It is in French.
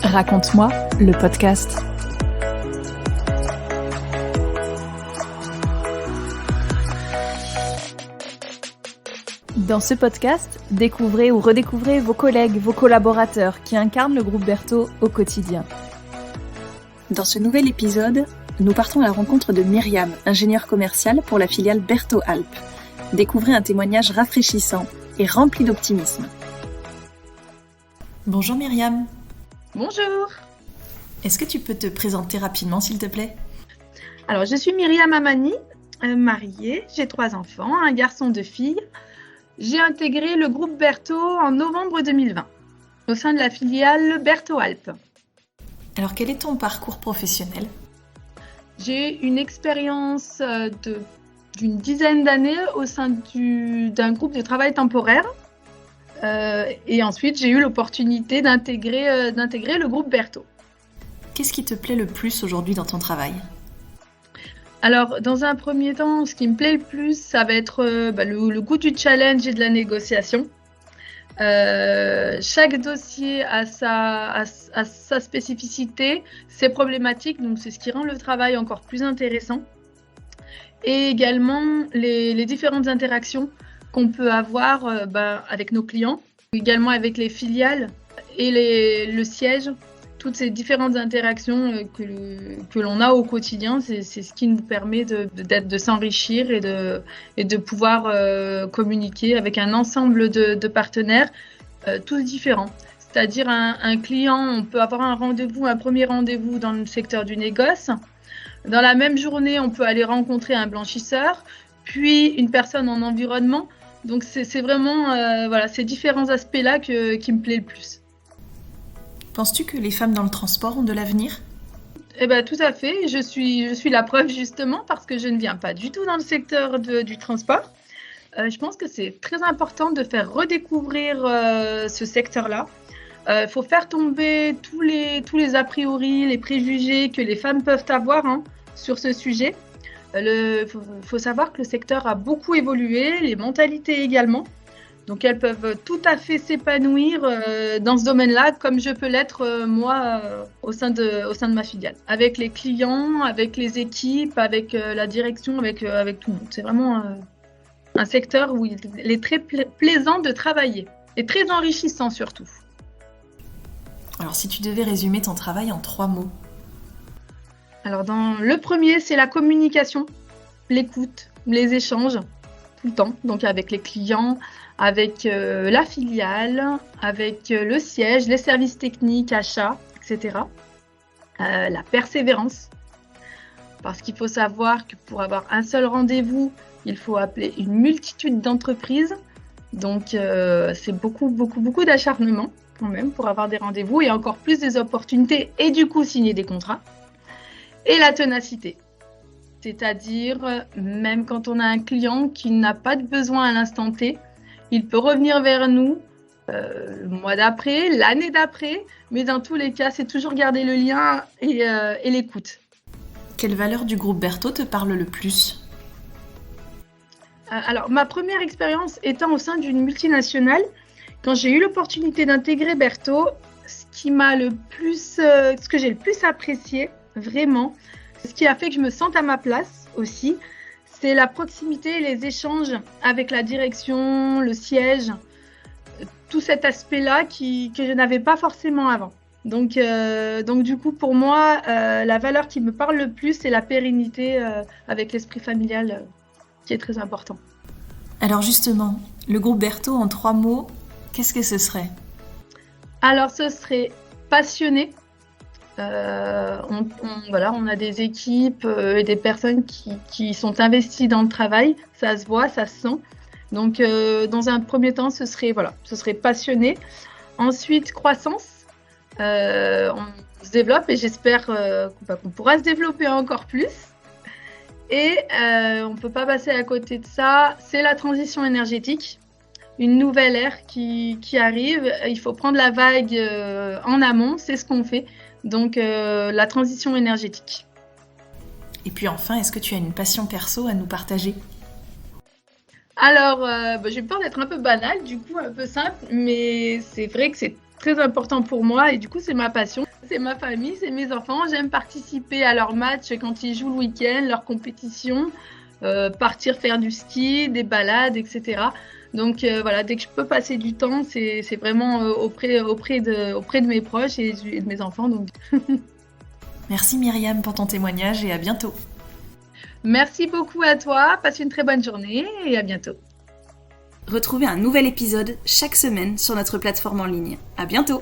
Raconte-moi, le podcast. Dans ce podcast, découvrez ou redécouvrez vos collègues, vos collaborateurs qui incarnent le groupe Berthaud au quotidien. Dans ce nouvel épisode, nous partons à la rencontre de Myriam, ingénieure commerciale pour la filiale Berthaud Alpes. Découvrez un témoignage rafraîchissant et rempli d'optimisme. Bonjour Myriam. Bonjour. Est-ce que tu peux te présenter rapidement, s'il te plaît ? Alors, je suis Myriam Amani, mariée, j'ai 3 enfants, un garçon, 2 filles. J'ai intégré le groupe Berthaud en novembre 2020, au sein de la filiale Berthaud Alpes. Alors, quel est ton parcours professionnel ? J'ai une expérience d'une dizaine d'années au sein d'un groupe de travail temporaire. Et ensuite, j'ai eu l'opportunité d'intégrer le groupe Berthaud. Qu'est-ce qui te plaît le plus aujourd'hui dans ton travail ? Alors, dans un premier temps, ce qui me plaît le plus, ça va être le goût du challenge et de la négociation. Chaque dossier a sa spécificité, ses problématiques, donc c'est ce qui rend le travail encore plus intéressant. Et également, les différentes interactions qu'on peut avoir avec nos clients, également avec les filiales et le siège. Toutes ces différentes interactions que l'on a au quotidien, c'est ce qui nous permet de s'enrichir et de pouvoir communiquer avec un ensemble de partenaires, tous différents. C'est-à-dire un client, on peut avoir un premier rendez-vous dans le secteur du négoce. Dans la même journée, on peut aller rencontrer un blanchisseur, puis une personne en environnement. Donc c'est vraiment ces différents aspects-là qui me plaît le plus. Penses-tu que les femmes dans le transport ont de l'avenir ? Eh bien, tout à fait. Je suis la preuve justement parce que je ne viens pas du tout dans le secteur du transport. Je pense que c'est très important de faire redécouvrir ce secteur-là. Il faut faire tomber tous les a priori, les préjugés que les femmes peuvent avoir sur ce sujet. Faut savoir que le secteur a beaucoup évolué, les mentalités également. Donc, elles peuvent tout à fait s'épanouir dans ce domaine-là, comme je peux l'être moi au sein de ma filiale, avec les clients, avec les équipes, avec la direction, avec tout le monde. C'est vraiment un secteur où il est très plaisant de travailler et très enrichissant surtout. Alors, si tu devais résumer ton travail en 3 mots. Alors, le premier, c'est la communication, l'écoute, les échanges, tout le temps, donc avec les clients, avec la filiale, avec le siège, les services techniques, achats, etc. La persévérance, parce qu'il faut savoir que pour avoir un seul rendez-vous, il faut appeler une multitude d'entreprises. Donc, c'est beaucoup d'acharnement quand même pour avoir des rendez-vous et encore plus des opportunités et du coup signer des contrats. Et la ténacité. C'est-à-dire, même quand on a un client qui n'a pas de besoin à l'instant T, il peut revenir vers nous le mois d'après, l'année d'après, mais dans tous les cas, c'est toujours garder le lien et l'écoute. Quelle valeur du groupe Berthaud te parle le plus ? Alors, ma première expérience étant au sein d'une multinationale, quand j'ai eu l'opportunité d'intégrer Berthaud, ce que j'ai le plus apprécié, vraiment, ce qui a fait que je me sente à ma place aussi, c'est la proximité et les échanges avec la direction, le siège, tout cet aspect-là que je n'avais pas forcément avant. Donc du coup, pour moi, la valeur qui me parle le plus, c'est la pérennité avec l'esprit familial qui est très important. Alors justement, le groupe Berthaud en 3 mots, qu'est-ce que ce serait ? Alors ce serait passionné. On a des équipes et des personnes qui sont investies dans le travail, ça se voit, ça se sent. Donc, dans un premier temps, ce serait passionné. Ensuite, croissance. On se développe et j'espère qu'on pourra se développer encore plus. Et on ne peut pas passer à côté de ça, c'est la transition énergétique. Une nouvelle ère qui arrive. Il faut prendre la vague en amont, c'est ce qu'on fait. Donc, la transition énergétique. Et puis enfin, est-ce que tu as une passion perso à nous partager ? Alors, j'ai peur d'être un peu banale, du coup un peu simple, mais c'est vrai que c'est très important pour moi et du coup c'est ma passion. C'est ma famille, c'est mes enfants. J'aime participer à leurs matchs quand ils jouent le week-end, leurs compétitions, partir faire du ski, des balades, etc. Donc voilà, dès que je peux passer du temps, c'est vraiment auprès de mes proches et de mes enfants. Donc. Merci Myriam pour ton témoignage et à bientôt. Merci beaucoup à toi, passe une très bonne journée et à bientôt. Retrouvez un nouvel épisode chaque semaine sur notre plateforme en ligne. À bientôt!